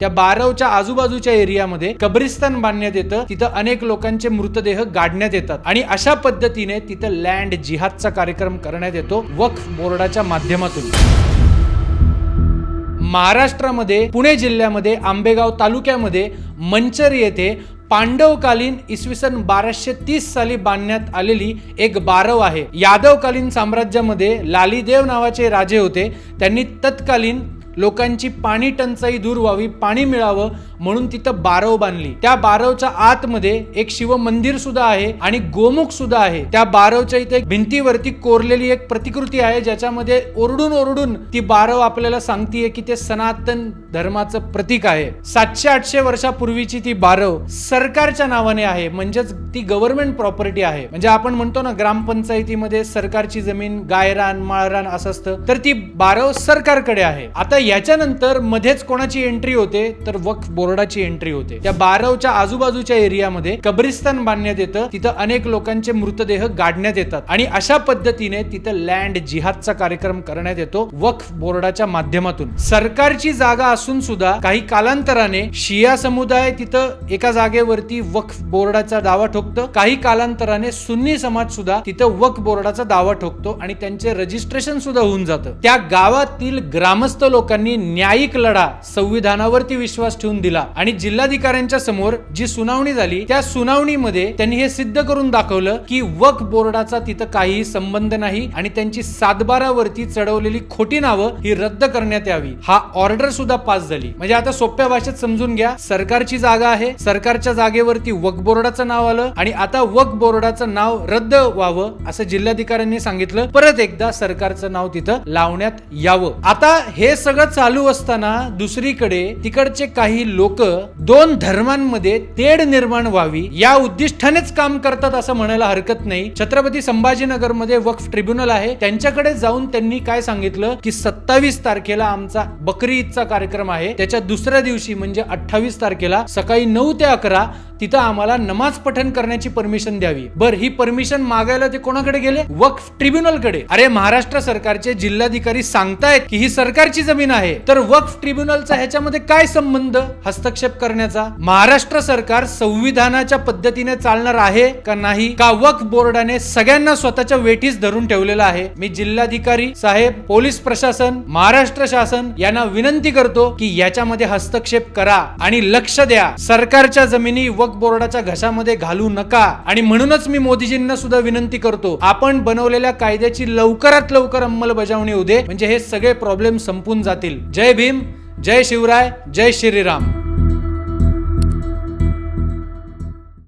त्या बारवच्या आजूबाजूच्या एरियामध्ये कब्रिस्तान बांधण्यात येतं, तिथं अनेक लोकांचे मृतदेह गाडण्यात येतात आणि अशा पद्धतीने तिथं लँड जिहादचा कार्यक्रम करण्यात येतो वक्फ बोर्डाच्या माध्यमातून। महाराष्ट्रामध्ये पुणे जिल्ह्यामध्ये आंबेगाव तालुक्यामध्ये मंचर येथे पांडवकालीन इसवी सन 1230 साली बांधण्यात आलेली एक बारव आहे। यादवकालीन साम्राज्यामध्ये लालीदेव नावाचे राजे होते, त्यांनी तत्कालीन लोकांची पाणी टंचाई दूर व्हावी, पाणी मिळावं म्हणून तिथं बारव बांधली। त्या बारवच्या आतमध्ये एक शिव मंदिर सुद्धा आहे आणि गोमुख सुद्धा आहे। त्या बारवच्या इथे भिंतीवरती कोरलेली एक प्रतिकृती आहे, ज्याच्यामध्ये ओरडून ओरडून ती बारव आपल्याला सांगतेय की ते सनातन धर्माचं प्रतीक आहे। 700-800 वर्षापूर्वीची ती बारव सरकारच्या नावाने आहे, म्हणजेच ती गव्हर्नमेंट प्रॉपर्टी आहे। म्हणजे आपण म्हणतो ना ग्रामपंचायतीमध्ये सरकारची जमीन गायरान माळरान असं असतं, तर ती बारव सरकारकडे आहे। आता याच्यानंतर मध्येच कोणाची एंट्री होते तर वक्फ बोर्डाची एंट्री होते। त्या बारवच्या आजूबाजूच्या एरियामध्ये कब्रिस्तान बांधण्यात येतं, तिथं अनेक लोकांचे मृतदेह गाडण्यात येतात आणि अशा पद्धतीने तिथं लँड जिहादचा कार्यक्रम करण्यात येतो वक्फ बोर्डाच्या माध्यमातून। सरकारची जागा असून सुद्धा काही कालांतराने शिया समुदाय तिथं एका जागेवरती वक्फ बोर्डाचा दावा ठोकतो, काही कालांतराने सुन्नी समाज सुद्धा तिथं वक्फ बोर्डाचा दावा ठोकतो आणि त्यांचे रजिस्ट्रेशन सुद्धा होऊन जातं। त्या गावातील ग्रामस्थ लोकांनी न्यायिक लढा संविधानावरती विश्वास ठेवून दिला आणि जिल्हाधिकाऱ्यांच्या समोर जी सुनावणी झाली त्या सुनावणीमध्ये त्यांनी हे सिद्ध करून दाखवलं की वक्फ बोर्डाचा तिथं काही संबंध नाही आणि त्यांची 7/12 वरती चढवलेली खोटी नावं ही रद्द करण्यात यावी। हा ऑर्डर सुद्धा पास झाली। म्हणजे आता सोप्या भाषेत समजून घ्या, सरकारची जागा आहे, सरकारच्या जागेवरती वक्फ बोर्डाचं नाव आलं आणि आता वक्फ बोर्डाचं नाव रद्द व्हावं असं जिल्हाधिकाऱ्यांनी सांगितलं। परत एकदा सरकारचं नाव तिथं लावण्यात यावं। आता हे सगळं चालू असताना दुसरीकडे तिकडचे काही लोक दोन धर्मांमध्ये तेढ निर्माण व्हावी या उद्दिष्टानेच काम करतात असं म्हणायला हरकत नाही। छत्रपती संभाजीनगर मध्ये वक्फ ट्रिब्युनल आहे, त्यांच्याकडे जाऊन त्यांनी काय सांगितलं की 27 तारखेला आमचा बकरी ईदचा कार्यक्रम आहे, त्याच्या दुसऱ्या दिवशी म्हणजे 28 तारखेला सकाळी 9 ते 11 तिथं आम्हाला नमाज पठण करण्याची परमिशन द्यावी। बर, ही परमिशन मागायला ते कोणाकडे गेले? वक्फ ट्रिब्युनल कडे। अरे महाराष्ट्र सरकारचे जिल्हाधिकारी सांगतायत की ही सरकारची जमीन आहे, तर वक्फ ट्रिब्युनलचा ह्याच्यामध्ये काय संबंध हस्तक्षेप करण्याचा? महाराष्ट्र सरकार संविधानाच्या पद्धतीने चालणार आहे का नाही, का वक्फ बोर्डाने सगळ्यांना स्वतःच्या वेठीस धरून ठेवलेला आहे? मी जिल्हाधिकारी साहेब, पोलीस प्रशासन, महाराष्ट्र शासन यांना विनंती करतो की याच्यामध्ये हस्तक्षेप करा आणि लक्ष द्या। सरकारच्या जमिनी वक्फ बोर्डाच्या घशामध्ये घालू नका। आणि म्हणूनच मी मोदीजींना सुद्धा विनंती करतो, आपण बनवलेल्या कायद्याची लवकरात लवकर अंमलबजावणी होऊ दे, म्हणजे हे सगळे प्रॉब्लेम संपून जातील। जय भीम, जय शिवराय, जय श्रीराम।